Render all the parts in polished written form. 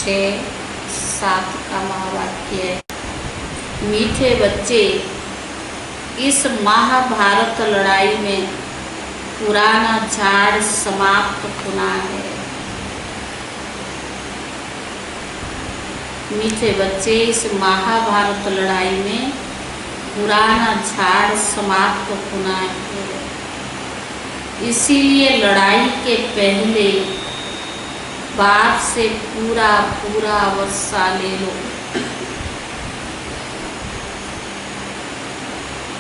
6-7 का महावाक्य है। मीठे बच्चे, इस महाभारत लड़ाई में पुराना झाड़ समाप्त होना है। मीठे बच्चे, इस महाभारत लड़ाई में पुराना झाड़ समाप्त होना है। इसीलिए लड़ाई के पहले बाप से पूरा वर्षा ले लो।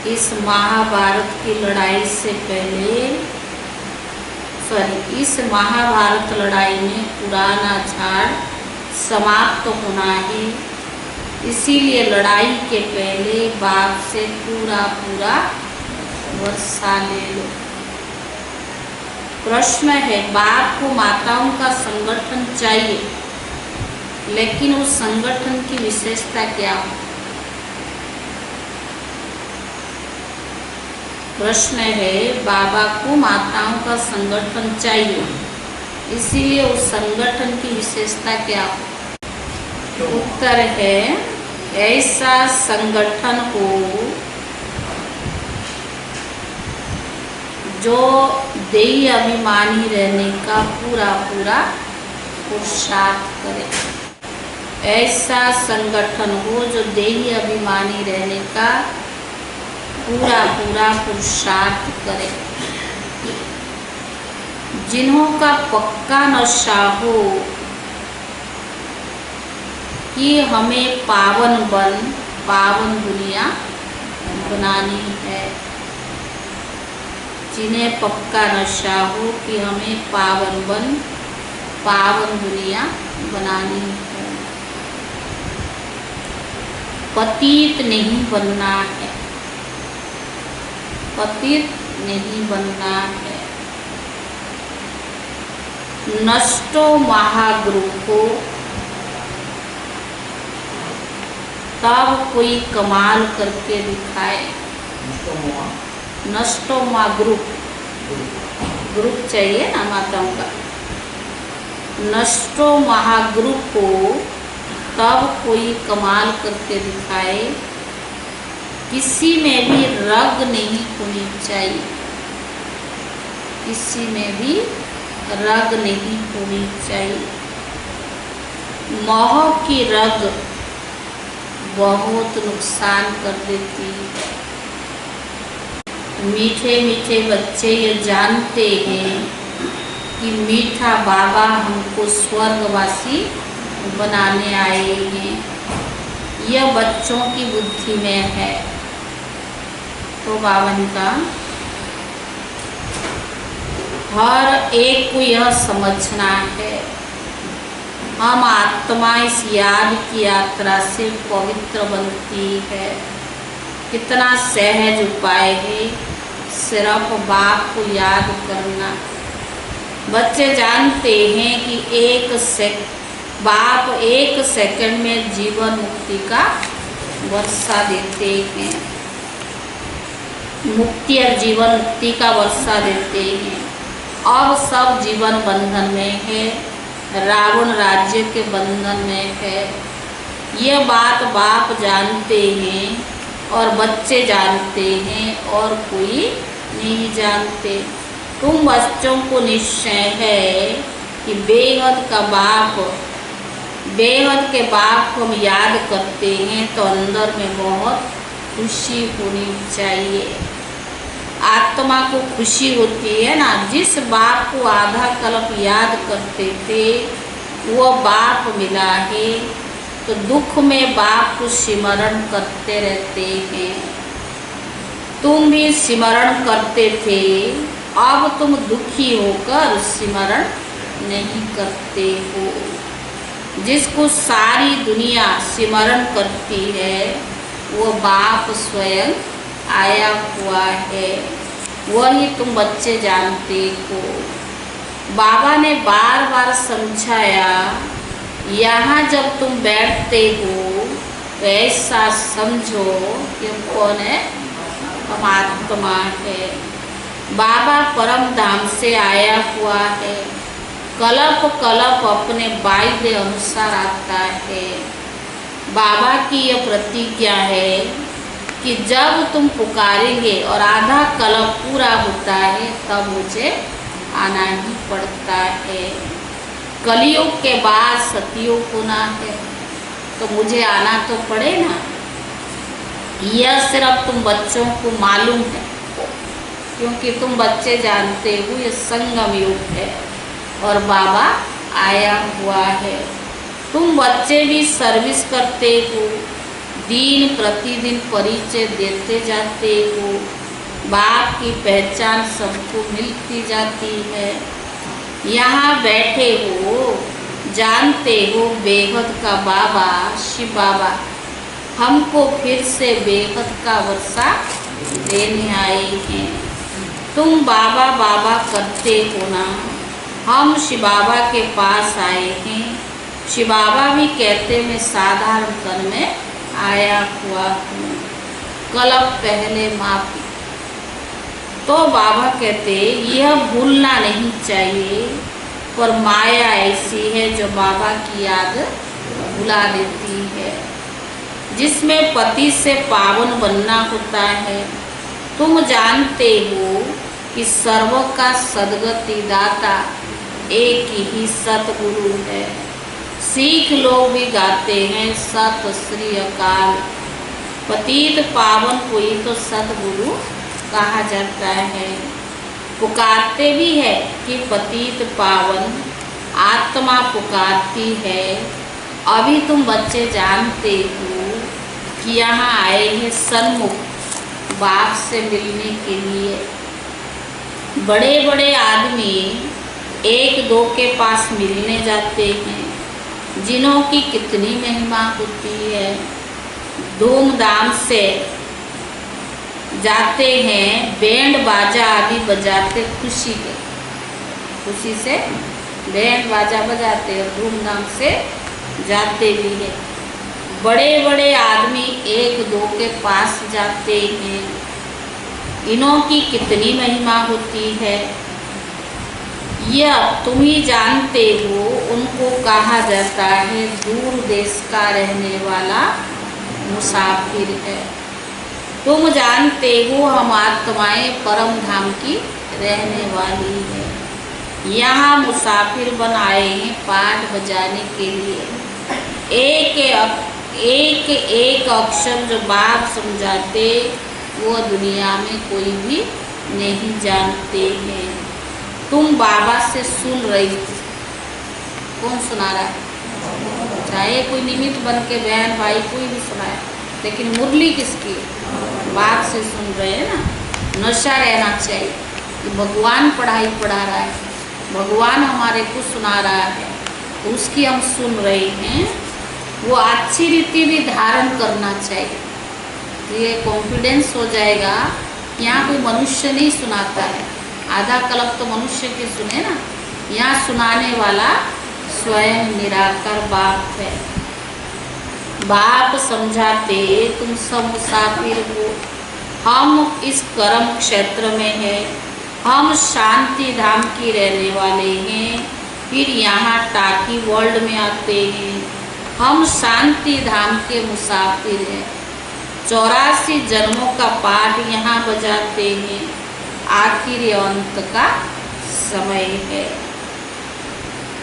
इस महाभारत की लड़ाई से पहले इस महाभारत लड़ाई में पुराना झाड़ समाप्त होना है। इसीलिए लड़ाई के पहले बाप से पूरा वर्षा ले लो। प्रश्न है, बाप को माताओं का संगठन चाहिए, लेकिन उस संगठन की विशेषता क्या हो? प्रश्न है, बाबा को माताओं का संगठन चाहिए, इसीलिए उस संगठन की विशेषता क्या हो? उत्तर है, ऐसा संगठन हो जो देही अभिमानी रहने का पूरा पुरुषार्थ करे। ऐसा संगठन हो जो देही अभिमानी रहने का पूरा पुरुषार्थ करे। जिन्हों का पक्का नशा हो कि हमें पावन दुनिया बनानी है। जिन्हें पक्का नशा हो कि हमें पावन दुनिया बनानी है। पतित नहीं बनना है। पतित नहीं बनना है। नष्टो महागुरु को तब कोई कमाल करके दिखाए। नष्टो माँ ग्रुप चाहिए ना माताओं का। नष्टो महागुरु को तब कोई कमाल करके दिखाए। किसी में भी रग नहीं होनी चाहिए। किसी में भी रग नहीं होनी चाहिए। मोह की रग बहुत नुकसान कर देती है। मीठे बच्चे ये जानते हैं कि मीठा बाबा हमको स्वर्गवासी बनाने आए हैं। यह बच्चों की बुद्धि में है। तो बाबा ने कहा, हर एक को यह समझना है, हम आत्मा इस याद की यात्रा से पवित्र बनती है। कितना सहज उपाय है, सिर्फ बाप को याद करना। बच्चे जानते हैं कि बाप 1 सेकंड में जीवन मुक्ति का वर्षा देते हैं। मुक्ति और जीवन मुक्ति का वर्षा देते हैं। अब सब जीवन बंधन में है, रावण राज्य के बंधन में है। यह बात बाप जानते हैं और बच्चे जानते हैं और कोई नहीं जानते। तुम बच्चों को निश्चय है कि बेहद के बाप को हम याद करते हैं तो अंदर में बहुत खुशी होनी चाहिए। आत्मा को खुशी होती है ना। जिस बाप को आधा कल्प याद करते थे वो बाप मिला है, तो दुख में बाप को सिमरण करते रहते हैं। तुम भी सिमरण करते थे, अब तुम दुखी होकर सिमरण नहीं करते हो। जिसको सारी दुनिया सिमरण करती है वो बाप स्वयं आया हुआ है। वही तुम बच्चे जानते हो। बाबा ने बार समझाया, यहाँ जब तुम बैठते हो तो ऐसा समझो कि कौन है, परमात्मा है। बाबा परम धाम से आया हुआ है। कल्प कल्प अपने वायदे अनुसार आता है। बाबा की यह प्रतिज्ञा है कि जब तुम पुकारेंगे और आधा कल्प पूरा होता है तब मुझे आना ही पड़ता है। कलयुग के बाद सतयुग होना है तो मुझे आना तो पड़े ना। यह सिर्फ तुम बच्चों को मालूम है, क्योंकि तुम बच्चे जानते हो ये संगम युग है और बाबा आया हुआ है। तुम बच्चे भी सर्विस करते हो, दिन प्रतिदिन परिचय देते जाते हो, बाप की पहचान सबको मिलती जाती है। यहाँ बैठे हो, जानते हो बेहद का बाबा शिव बाबा हमको फिर से बेहद का वर्षा देने आए हैं। तुम बाबा बाबा करते हो ना, हम शिव बाबा के पास आए हैं। शिव बाबा भी कहते मैं साधारण तन में आया हुआ हूँ, कल्प पहले माफी। तो बाबा कहते यह भूलना नहीं चाहिए, पर माया ऐसी है जो बाबा की याद भुला देती है, जिसमें पति से पावन बनना होता है। तुम जानते हो कि सर्व का सद्गति दाता एक ही सतगुरु है। सिख लोग भी गाते हैं सत श्री अकाल, पतित पावन कोई तो सतगुरु कहा जाता है। पुकारते भी है कि पतित पावन आत्मा पुकारती है। अभी तुम बच्चे जानते हो कि यहाँ आए हैं सन्मुख बाप से मिलने के लिए। बड़े बड़े आदमी एक दो के पास मिलने जाते हैं, जिन्हों की कितनी महिमा होती है, धूमधाम से जाते हैं, बैंड बाजा आदि बजाते, खुशी से बैंड बाजा बजाते और धूमधाम से जाते भी हैं। बड़े बड़े आदमी एक दो के पास जाते हैं, इन्हों की कितनी महिमा होती है, यह तुम ही जानते हो। उनको कहा जाता है दूर देश का रहने वाला मुसाफिर है। तुम जानते हो हम आत्माएं परम धाम की रहने वाली है। यहाँ मुसाफिर बनाए हैं पाठ बजाने के लिए। एक एक अक्षर जो बाप समझाते वो दुनिया में कोई भी नहीं जानते हैं। तुम बाबा से सुन रही थी, कौन सुना रहा है? चाहे कोई निमित्त बन के बहन भाई कोई भी सुनाए, लेकिन मुरली किसकी? बाप से सुन रहे हैं ना। नशा रहना चाहिए कि भगवान पढ़ाई पढ़ा रहा है, भगवान हमारे को सुना रहा है, तो उसकी हम सुन रहे हैं। वो अच्छी रीति भी धारण करना चाहिए, ये कॉन्फिडेंस हो जाएगा। यहाँ कोई मनुष्य नहीं सुनाता है, आधा कल्प तो मनुष्य के सुने ना, यहाँ सुनाने वाला स्वयं निराकार बाप है। बाप समझाते तुम सब मुसाफिर हो, हम इस कर्म क्षेत्र में हैं, हम शांति धाम की रहने वाले हैं, फिर यहाँ टाकी वर्ल्ड में आते हैं। हम शांति धाम के मुसाफिर हैं, 84 जन्मों का पाठ यहाँ बजाते हैं, आखिर अंत का समय है।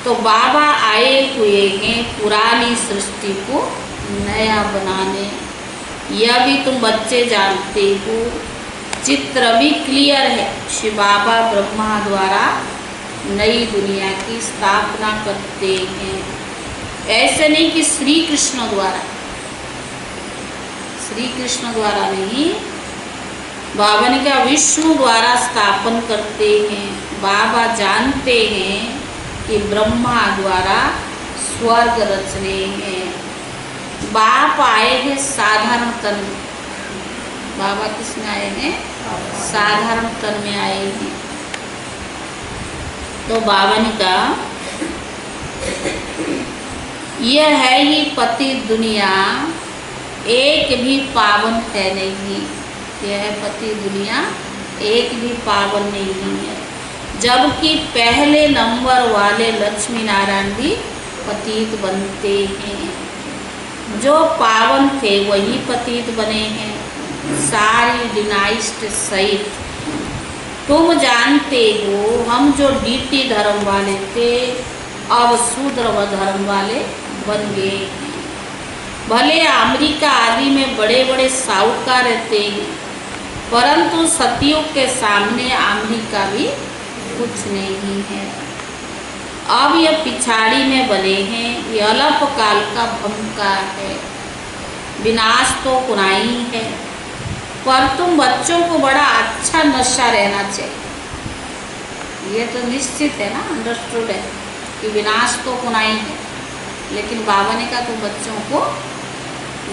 तो बाबा आए हुए हैं पुरानी सृष्टि को नया बनाने। यह भी तुम बच्चे जानते हो, चित्र भी क्लियर है। शिव बाबा ब्रह्मा द्वारा नई दुनिया की स्थापना करते हैं। ऐसे नहीं कि श्री कृष्ण द्वारा, श्री कृष्ण द्वारा नहीं, बाबा ने कहा विष्णु द्वारा स्थापन करते हैं। बाबा जानते हैं कि ब्रह्मा द्वारा स्वर्ग रचने हैं। बाप आए हैं साधारण तन में। बाबा किसमें आए हैं? साधारण तन में आए हैं। तो बाबा ने कहा यह है ही पति दुनिया, एक भी पावन है नहीं। यह है पति दुनिया, एक भी पावन नहीं है। जबकि पहले नंबर वाले लक्ष्मी नारायण भी पतित बनते हैं। जो पावन थे वही पतित बने हैं, सारी डिनाइस्ट सहित। तुम जानते हो हम जो डीटी धर्म वाले थे अब शूद्र व धर्म वाले बन गए हैं। भले अमेरिका आदि में बड़े बड़े साहूकार रहते हैं, परंतु सतयुग के सामने अमेरिका भी कुछ नहीं है। अब यह पिछाड़ी में बने हैं, ये अल्पकाल का भंका है, विनाश तो कुनाई है। पर तुम बच्चों को बड़ा अच्छा नशा रहना चाहिए। ये तो निश्चित है ना, अंडरस्टूड है कि विनाश तो कुनाई है, लेकिन बाबा ने कहा तुम बच्चों को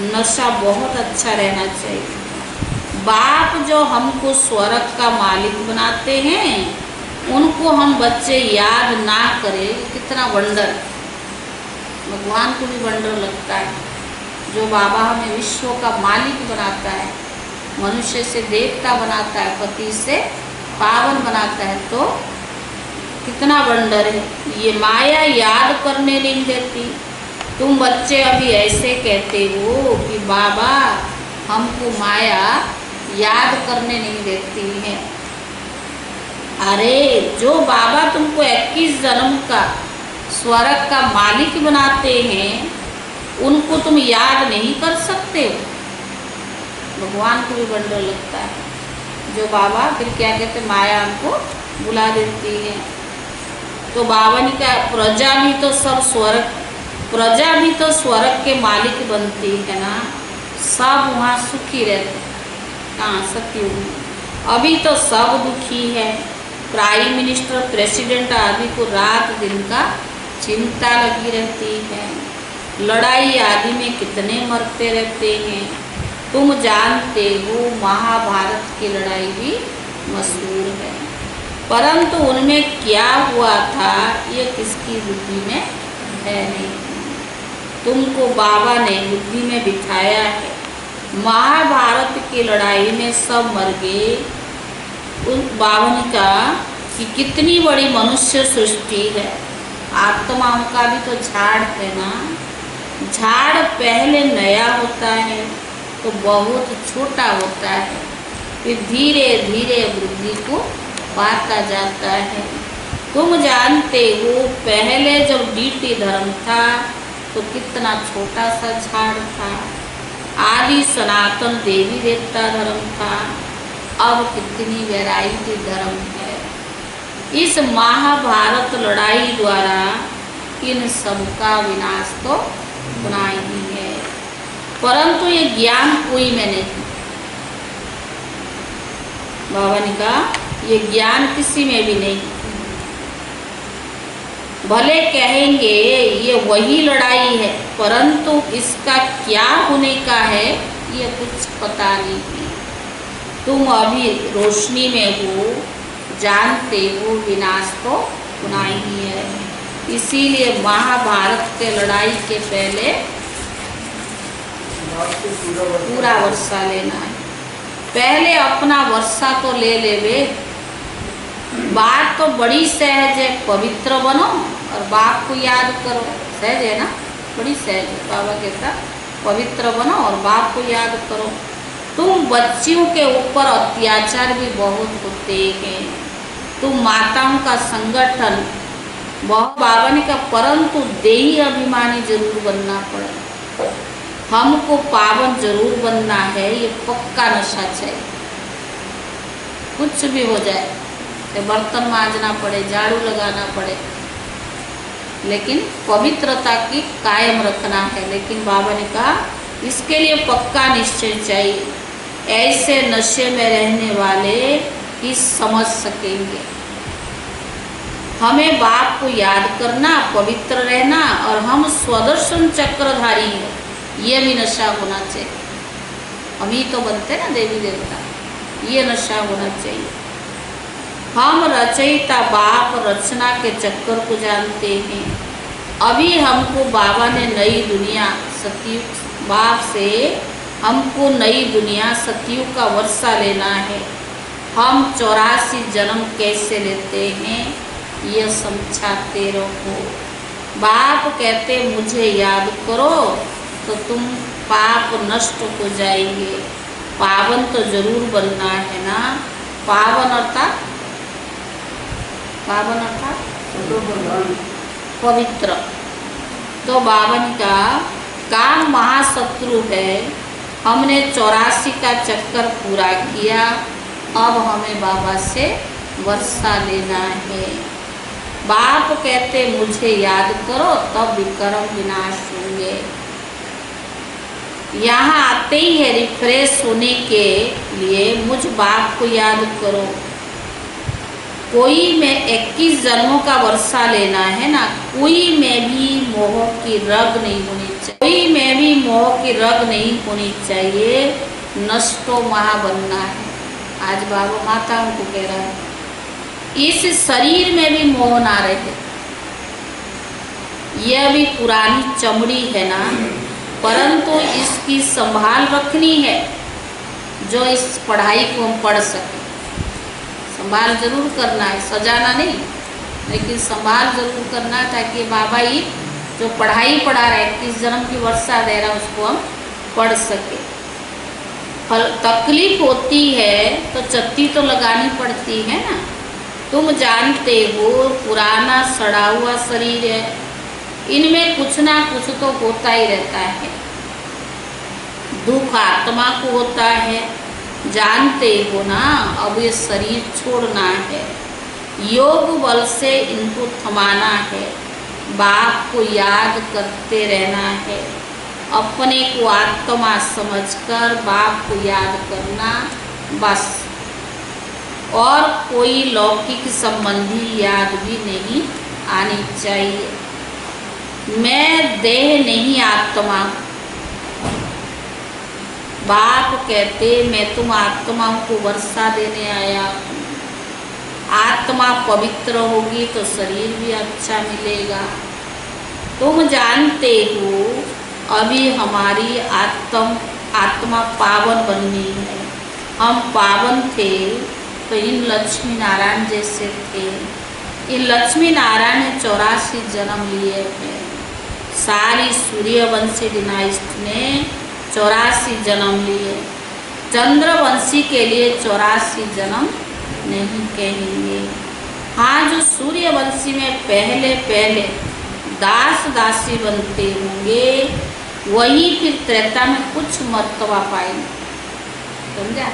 नशा बहुत अच्छा रहना चाहिए। बाप जो हमको स्वर्ग का मालिक बनाते हैं उनको हम बच्चे याद ना करें, कितना वंडर। भगवान को भी वंडर लगता है जो बाबा हमें विश्व का मालिक बनाता है, मनुष्य से देवता बनाता है, पति से पावन बनाता है, तो कितना वंडर है। ये माया याद करने नहीं देती। तुम बच्चे अभी ऐसे कहते हो कि बाबा हमको माया याद करने नहीं देती है। अरे जो बाबा तुमको 21 जन्म का स्वर्ग का मालिक बनाते हैं उनको तुम याद नहीं कर सकते हो। भगवान को भी वंडर लगता है जो बाबा फिर क्या कहते माया हमको बुला देती है। तो बाबा ने कहा प्रजा भी तो सब स्वर्ग, प्रजा भी तो स्वर्ग के मालिक बनती है ना, सब वहाँ सुखी रहते। कहाँ सत्युग में अभी तो सब दुखी है। प्राइम मिनिस्टर, प्रेसिडेंट आदि को रात दिन का चिंता लगी रहती है। लड़ाई आदि में कितने मरते रहते हैं। तुम जानते हो महाभारत की लड़ाई भी मशहूर है, परंतु उनमें क्या हुआ था ये किसकी बुद्धि में है नहीं। तुमको बाबा ने बुद्धि में बिठाया है। महाभारत की लड़ाई में सब मर गए। उस बाबा ने कहा कि कितनी बड़ी मनुष्य सृष्टि है, आत्माओं का भी तो झाड़ है ना। झाड़ पहले नया होता है तो बहुत छोटा होता है, फिर धीरे धीरे वृद्धि को पाता जाता है। तुम जानते हो पहले जब डीटी धर्म था तो कितना छोटा सा झाड़ था। आदि सनातन देवी देवता धर्म था, अब कितनी वैरायटी धर्म है। इस महाभारत लड़ाई द्वारा इन सबका विनाश तो होना ही है, परंतु ये ज्ञान कोई में नहीं। बाबा ने कहा ये ज्ञान किसी में भी नहीं। भले कहेंगे ये वही लड़ाई है, परंतु इसका क्या होने का है ये कुछ पता नहीं। तुम अभी रोशनी में हो, जानते हो विनाश तो होना ही है। इसीलिए महाभारत के लड़ाई के पहले पूरा वर्षा लेना है। पहले अपना वर्षा तो ले लेवे। बात तो बड़ी सहज है, पवित्र बनो और बाप को याद करो। सहज है ना, बड़ी सहज है। बाबा कहता पवित्र बनो और बाप को याद करो। तुम बच्चियों के ऊपर अत्याचार भी बहुत होते हैं। तुम माताओं का संगठन बहुत, बाबा ने कहा परंतु देही अभिमानी जरूर बनना पड़े। हमको पावन जरूर बनना है, ये पक्का नशा चाहिए। कुछ भी हो जाए, बर्तन मांजना पड़े, झाड़ू लगाना पड़े, लेकिन पवित्रता की कायम रखना है। लेकिन बाबा ने कहा इसके लिए पक्का निश्चय चाहिए। ऐसे नशे में रहने वाले ही समझ सकेंगे। हमें बाप को याद करना, पवित्र रहना, और हम स्वदर्शन चक्रधारी हैं, ये भी नशा होना चाहिए। अभी तो बनते ना देवी देवता, ये नशा होना चाहिए। हम रचयिता बाप रचना के चक्कर को जानते हैं। अभी हमको बाबा ने नई दुनिया सतयुग, बाप से हमको नई दुनिया सतयुग का वर्षा लेना है। हम 84 जन्म कैसे लेते हैं यह समझाते रहो। बाप कहते मुझे याद करो तो तुम पाप नष्ट हो जाएंगे। पावन तो जरूर बनना है ना। पावन अर्थात पवित्र। तो बावन का काम महाशत्रु है। हमने 84 का चक्कर पूरा किया, अब हमें बाबा से वर्षा लेना है। बाप कहते मुझे याद करो तब विक्रम विनाश होंगे। यहाँ आते ही है रिफ्रेश होने के लिए मुझ बाप को याद करो। कोई में 21 जन्मों का वर्षा लेना है ना। कोई में भी मोह की रग नहीं होनी चाहिए। कोई में भी मोह की रग नहीं होनी चाहिए। नष्टो महा बनना है। आज बाबा माताओं को कह रहा है इस शरीर में भी मोह ना रहे। यह भी पुरानी चमड़ी है ना, परंतु इसकी संभाल रखनी है। जो इस पढ़ाई को हम पढ़ सके, संभाल जरूर करना है, सजाना नहीं, लेकिन संभाल जरूर करना है ताकि बाबा ही जो पढ़ाई पढ़ा रहा है, 21 जन्म की वर्षा दे रहा है, उसको हम पढ़ सके। तकलीफ होती है तो चत्ती तो लगानी पड़ती है ना। तुम जानते हो पुराना सड़ा हुआ शरीर है, इनमें कुछ ना कुछ तो होता ही रहता है। दुख आत्मा को होता है, जानते हो ना। अब ये शरीर छोड़ना है, योग बल से इनको थमाना है, बाप को याद करते रहना है, अपने को आत्मा समझकर बाप को याद करना बस। और कोई लौकिक संबंधी याद भी नहीं आनी चाहिए। मैं देह नहीं आत्मा। बाप कहते मैं तुम आत्माओं को वर्षा देने आया हूँ। आत्मा पवित्र होगी तो शरीर भी अच्छा मिलेगा। तुम जानते हो अभी हमारी आत्मा पावन बननी है। हम पावन थे तो इन लक्ष्मी नारायण जैसे थे। इन लक्ष्मी नारायण ने 84 जन्म लिए हैं। सारी सूर्यवंशी डिनाइस्ट ने 84 जन्म लिए। चंद्रवंशी के लिए 84 जन्म नहीं कहेंगे। हाँ, जो सूर्यवंशी में पहले पहले दास दासी बनते होंगे वही फिर त्रेता में कुछ मर्तबा पाएंगे। समझा?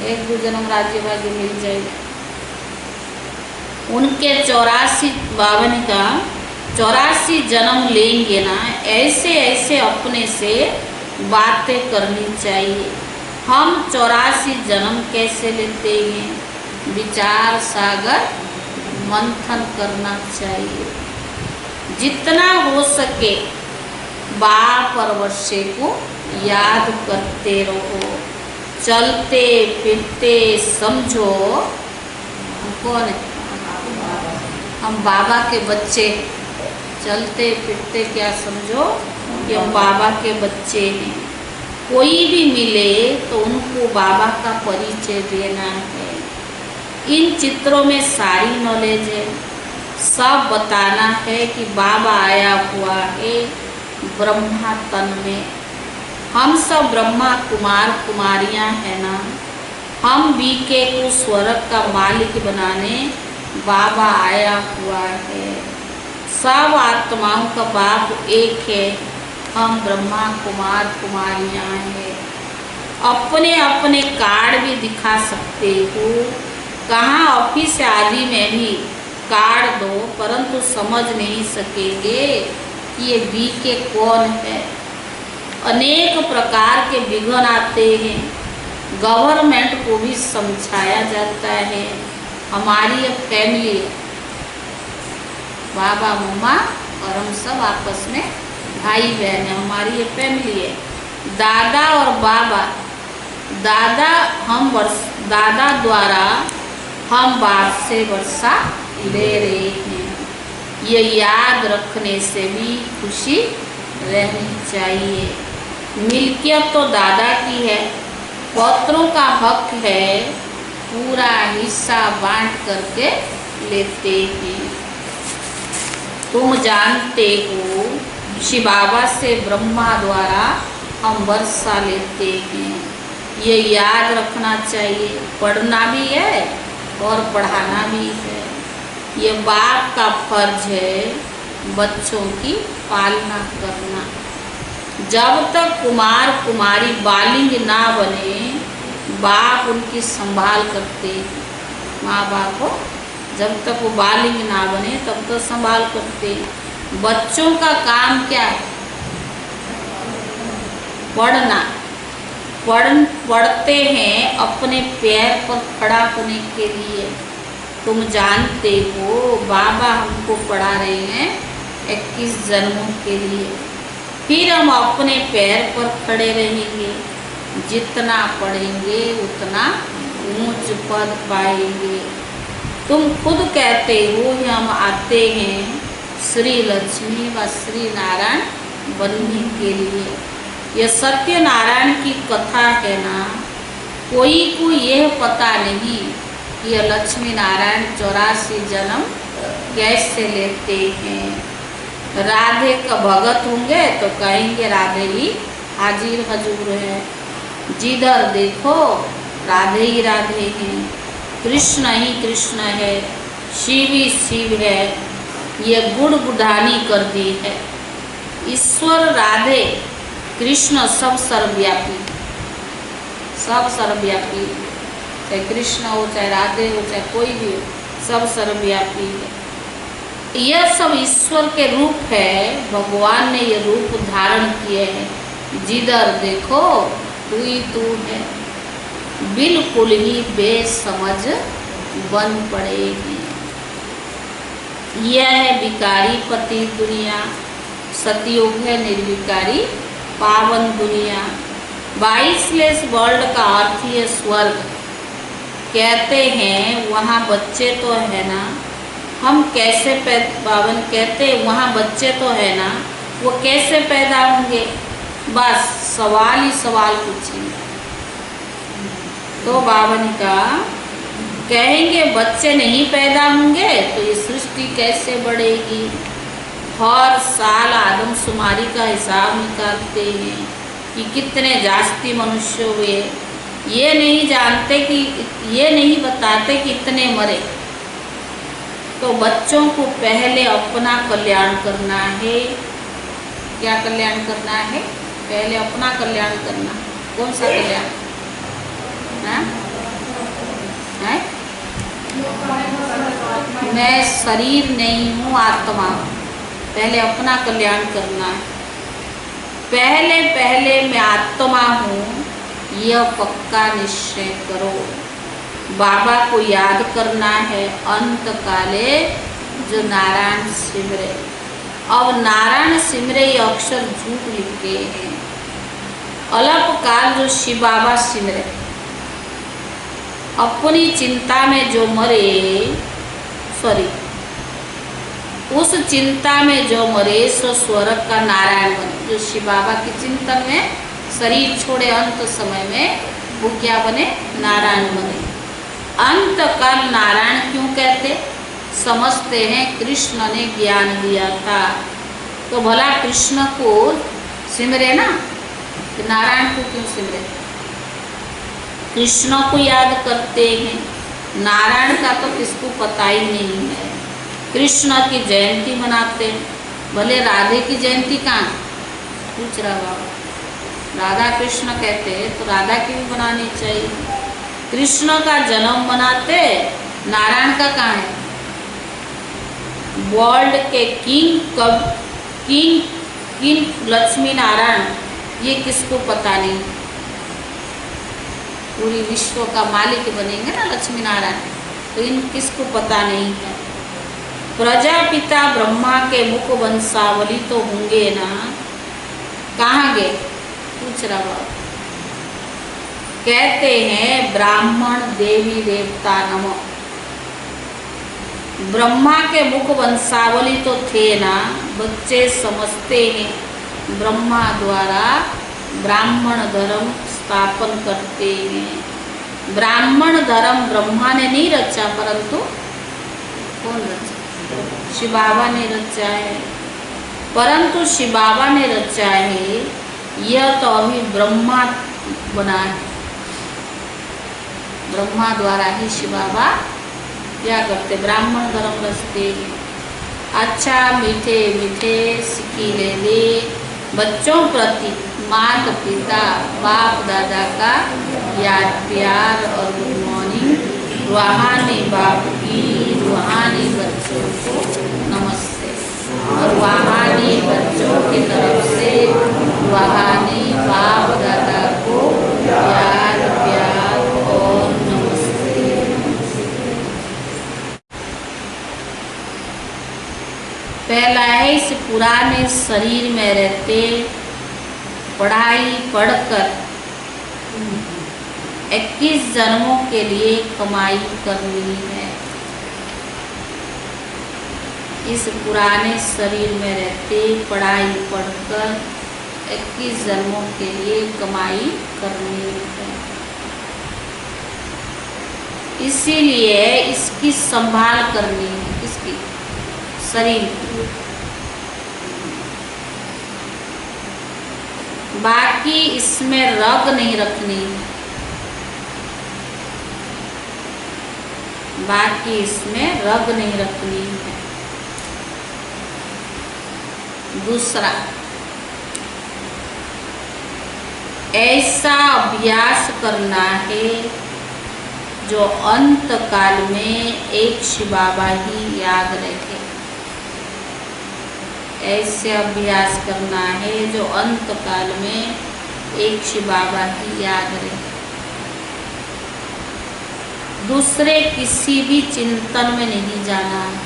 1-2 जन्म राज्य भाग्य मिल जाएगा। उनके 84 52 का 84 जन्म लेंगे ना। ऐसे ऐसे अपने से बातें करनी चाहिए। हम 84 जन्म कैसे लेते हैं? विचार सागर मंथन करना चाहिए। जितना हो सके बाप और वर्षे को याद करते रहो। चलते फिरते समझो हम कौन है? हम बाबा के बच्चे। चलते फिरते क्या समझो कि हम बाबा के बच्चे हैं। कोई भी मिले तो उनको बाबा का परिचय देना है। इन चित्रों में सारी नॉलेज है। सब बताना है कि बाबा आया हुआ है ब्रह्मा तन में। हम सब ब्रह्मा कुमार कुमारियां हैं ना। हम बीके को स्वर्ग का मालिक बनाने बाबा आया हुआ है। सब आत्माओं का बाप एक है। हम ब्रह्मा कुमार कुमारियां हैं। अपने अपने कार्ड भी दिखा सकते हो। कहाँ ऑफिस आदि में भी कार्ड दो, परंतु समझ नहीं सकेंगे कि ये बीके कौन है। अनेक प्रकार के विघ्न आते हैं। गवर्नमेंट को भी समझाया जाता है। हमारी एक फैमिली है, बाबा मम्मा और हम सब आपस में भाई बहन है। हमारी ये फैमिली है। दादा और बाबा, दादा दादा द्वारा हम बाप से वर्षा ले रहे हैं। ये याद रखने से भी खुशी रहनी चाहिए। मिल्कियत तो दादा की है, पौत्रों का हक है पूरा हिस्सा बांट करके लेते हैं। तुम जानते हो शिव बाबा से ब्रह्मा द्वारा हम वर्षा लेते हैं। ये याद रखना चाहिए, पढ़ना भी है और पढ़ाना भी है। ये बाप का फर्ज है बच्चों की पालना करना। जब तक कुमार कुमारी बालिंग ना बने बाप उनकी संभाल करते हैं। माँ बाप को जब तक वो बालिंग ना बने तब तक संभाल करते हैं। बच्चों का काम क्या है? पढ़ना। पढ़ते हैं अपने पैर पर खड़ा होने के लिए। तुम जानते हो बाबा हमको पढ़ा रहे हैं 21 जन्मों के लिए। फिर हम अपने पैर पर खड़े रहेंगे। जितना पढ़ेंगे उतना ऊंच पद पाएंगे। तुम खुद कहते हो कि हम आते हैं श्री लक्ष्मी व श्री नारायण बनने के लिए। यह सत्यनारायण की कथा है ना। कोई को यह पता नहीं कि यह लक्ष्मी नारायण 84 जन्म कैसे लेते हैं। राधे का भगत होंगे तो कहेंगे राधे ही हाजिर हजूर है। जिधर देखो राधे ही राधे हैं, कृष्ण ही कृष्ण है, शिव ही शिव है। ये गुड़गुडानी कर दी है। ईश्वर राधे कृष्ण सब सर्वव्यापी, सब सर्वव्यापी। चाहे कृष्ण हो चाहे राधे हो चाहे कोई भी हो, सब सर्वव्यापी है। यह सब ईश्वर के रूप है। भगवान ने ये रूप धारण किए हैं। जिधर देखो तू ही तू है। बिल्कुल ही बेसमझ बन पड़ेगी। यह है विकारी पति दुनिया। सतयुग है निर्विकारी पावन दुनिया। 22 वर्ल्ड का अर्थ ही है स्वर्ग। कहते हैं वहाँ बच्चे तो है ना। हम कैसे पावन कहते हैं वहाँ बच्चे तो है ना, वो कैसे पैदा होंगे? बस सवाल ही सवाल पूछेंगे। तो बाबा ने कहा कहेंगे बच्चे नहीं पैदा होंगे तो ये सृष्टि कैसे बढ़ेगी? हर साल आदमशुमारी का हिसाब निकालते हैं कि कितने जास्ती मनुष्य हुए। ये नहीं जानते कि ये नहीं बताते कि इतने मरे। तो बच्चों को पहले अपना कल्याण करना है। क्या कल्याण करना है? पहले अपना कल्याण करना। कौन सा कल्याण? है? मैं शरीर नहीं हूँ, आत्मा। पहले अपना कल्याण करना है। पहले मैं आत्मा हूँ, यह पक्का निश्चय करो। बाबा को याद करना है अंत काले जो नारायण सिमरे। अब नारायण सिमरे ये अक्षर झूठ लिखे हैं। अल्प काल जो शिव बाबा सिमरे। अपनी चिंता में जो मरे, उस चिंता में जो मरे सो स्वर्ग का नारायण बने। जो शिव बाबा के चिंतन में शरीर छोड़े अंत समय में वो क्या बने? नारायण बने। अंत काल नारायण क्यों कहते? समझते हैं कृष्ण ने ज्ञान दिया था तो भला कृष्ण को सिमरे ना, तो नारायण को क्यों सिमरे? कृष्ण को याद करते हैं। नारायण का तो किसको पता ही नहीं है। कृष्ण की जयंती मनाते हैं। भले राधे की जयंती कहाँ? पूछ रहा बाबा। राधा कृष्ण कहते तो राधा की भी मनानी चाहिए। कृष्ण का जन्म मनाते, नारायण का कहाँ है? वर्ल्ड के किंग लक्ष्मी नारायण, ये किसको पता नहीं? पूरी विश्व का मालिक बनेंगे ना लक्ष्मी नारायण, तो इन किसको पता नहीं है? प्रजापिता ब्रह्मा के मुख वंशावली तो होंगे ना। कहाँ गए? पूछ रहा बाबा। कहते हैं ब्राह्मण देवी देवता नमो। ब्रह्मा के मुख वंशावली तो थे ना। बच्चे समझते हैं ब्रह्मा द्वारा ब्राह्मण धर्म स्थापन करते हैं। ब्राह्मण धर्म ब्रह्मा ने नहीं रचा, परंतु कौन रचा? शिव बाबा ने रचा है। परंतु शिव बाबा ने रचा है, यह तो अभी ब्रह्मा बना है। ब्रह्मा द्वारा ही शिव बाबा क्या करते? ब्राह्मण धर्म रचते। अच्छा मीठे मीठे सिकीले दे बच्चों प्रति माता पिता बाप दादा का याद प्यार और गुड मॉर्निंग। रूहानी बाप की रूहानी बच्चों को नमस्ते। और रूहानी बच्चों की तरफ से रूहानी बाप दादा को याद प्यार और नमस्ते। पहला है, इस पुराने शरीर में रहते पढ़ाई पढ़कर 21 जन्मों के लिए कमाई करनी है। इस पुराने शरीर में रहते पढ़ाई पढ़कर 21 जन्मों के लिए कमाई करनी है। इसीलिए इसकी संभाल करनी है। किसकी? शरीर की। बाकी इसमें रग नहीं रखनी। बाकी इसमें रग नहीं रखनी है। दूसरा, ऐसा अभ्यास करना है जो अंत काल में एक शिव बाबा ही याद रखे। ऐसे अभ्यास करना है जो अंत काल में एक शिव बाबा ही याद रहे। दूसरे किसी भी चिंतन में नहीं जाना है।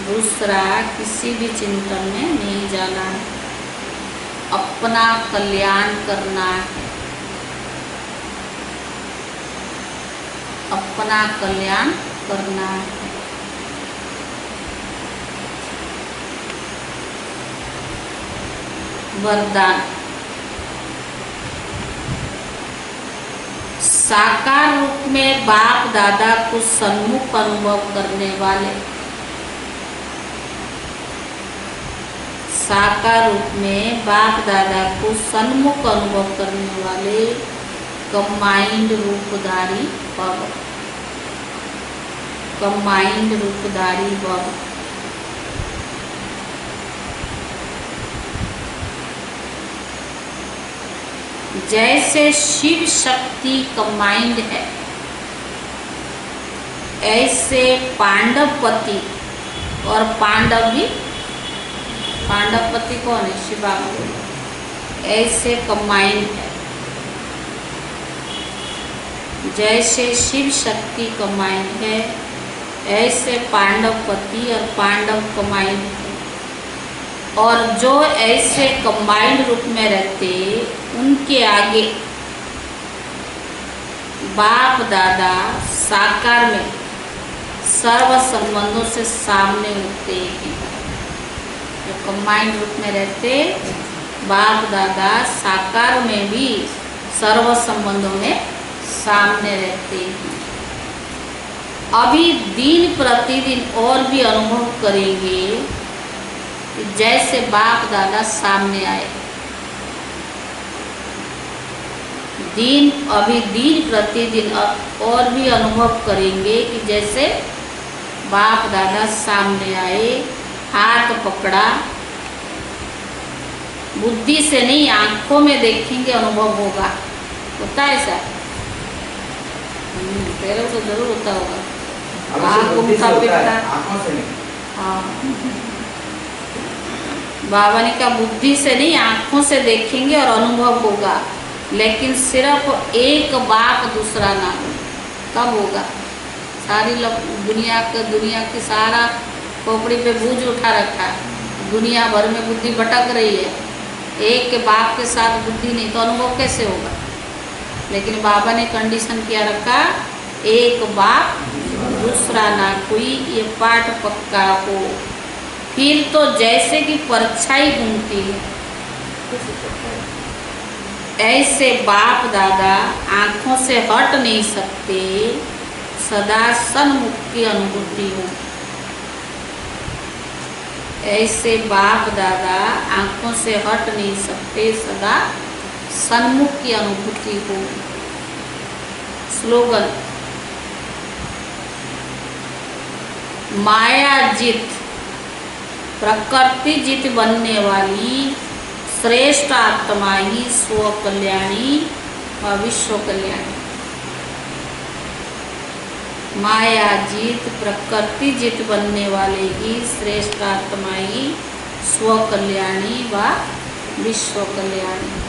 दूसरा किसी भी चिंतन में नहीं जाना है। अपना कल्याण करना है। अपना कल्याण करना है। वरदान, साकार रूप में बाप दादा को सन्मुख अनुभव करने वाले, साकार रूप में बाप दादा को सन्मुख अनुभव करने वाले कंबाइंड रूपधारी भव। कंबाइंड रूपधारी भव। जैसे शिव शक्ति कंबाइंड है, ऐसे पांडवपति और पांडव भी, पांडवपति कौन है? शिव बाबा। ऐसे कंबाइंड है। जैसे शिव शक्ति कंबाइंड है, ऐसे पांडवपति और पांडव कंबाइंड है। और जो ऐसे कंबाइंड रूप में रहते, उनके आगे बाप दादा साकार में सर्व संबंधों से सामने होते हैं। जो कंबाइंड रूप में रहते, बाप दादा साकार में भी सर्व संबंधों में सामने रहते हैं। अभी दिन प्रतिदिन और भी अनुभव करेंगे जैसे बाप दादा सामने आए। अभी दिन प्रतिदिन और भी अनुभव करेंगे कि जैसे बाप दादा सामने आए, हाथ पकड़ा, बुद्धि से नहीं आंखों में देखेंगे, अनुभव होगा। होता है ऐसा? तेरे तो जरूर होता होगा। हाँ, बाबा ने कहा बुद्धि से नहीं आंखों से देखेंगे और अनुभव होगा, लेकिन सिर्फ एक बाप दूसरा ना हो। कब होगा? सारी दुनिया की सारा खोपड़ी पे बोझ उठा रखा है, दुनिया भर में बुद्धि भटक रही है, एक के बाप के साथ बुद्धि नहीं, तो अनुभव कैसे होगा? लेकिन बाबा ने कंडीशन क्या रखा? एक बाप दूसरा ना कोई, ये पाठ पक्का हो। फिर तो जैसे कि परछाई घूमती है, ऐसे बाप दादा आंखों से हट नहीं सकते, सदा सन्मुख की अनुभूति हो। ऐसे बाप दादा आंखों से हट नहीं सकते, सदा सन्मुख की अनुभूति हो। स्लोगन: माया जीत प्रकृति जीत बनने वाली श्रेष्ठ आत्मा ही स्व कल्याणी व विश्व कल्याणी। माया जीत प्रकृति जीत बनने वाले ही श्रेष्ठ आत्मा ही स्व कल्याणी व विश्व कल्याणी।